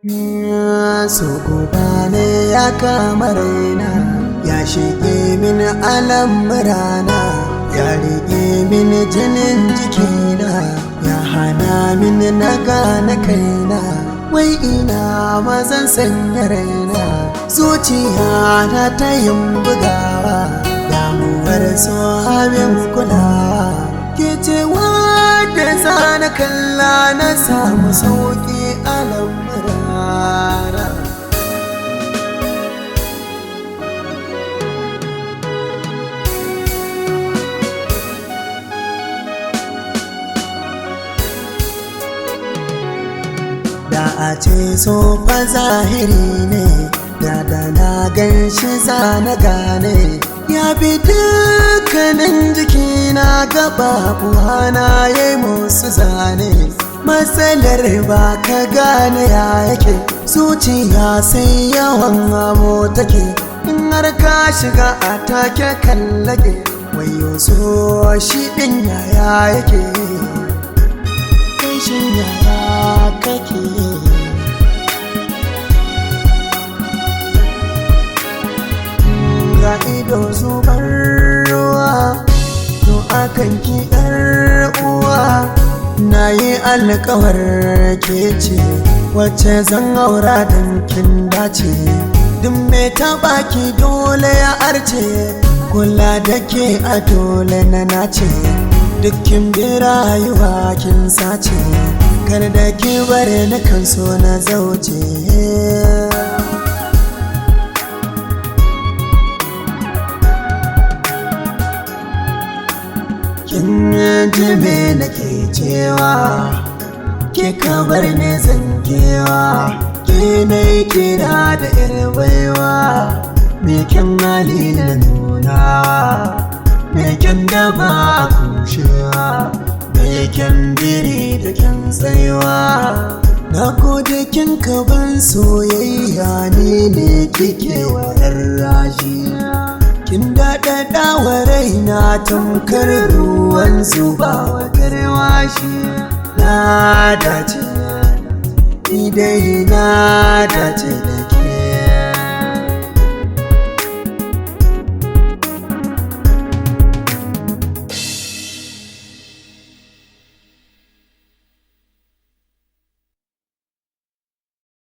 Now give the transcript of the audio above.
So gobe ne ya kama raina, ya shige min al'amurana, ya rike min jinin jikina, ya hana min na gane kaina. Wai ina mazan sanya raina, zuciya na ta yin bugawa, damuwar so abin kulawa. Ke cewa da zana kalla na samu sauƙi a lamurana. Da a ce so fa zahiri ne, da na gan shi zana gane, ya bi dukkanin jikina gaɓaɓuwa na yayi musu zane. Matsalar ba ka gane ya yake, zuciya sai yawan amo take, in har ka shiga a take kallage. Wayo so shi ɗin yaya yake, kai shin yaya kake? Ga ido zubar ruwa, to akan ki uwa. Na yi alkawar ke ce wacce zan aura don kin dace. Duk mai taɓa ki dole ya arce, kula da ke a dole na nace. Dukkin bi rayuwa kin sace, kar da ki bare na kan so na zauce. Kin ji me nake cewa, ke ka bar ni zangewa, ke na kira da irin baiwa. Me kyan hali na nunawa, me kyan da ba kushewa, me kyan biri da kyan tsayuwa. Na gode kin ka ban soyayya, ne kike wa rarrashi. Kin daɗaɗa wa raina tamkar ruwan zuba wa garwashi. Na dace, ni dai na dace da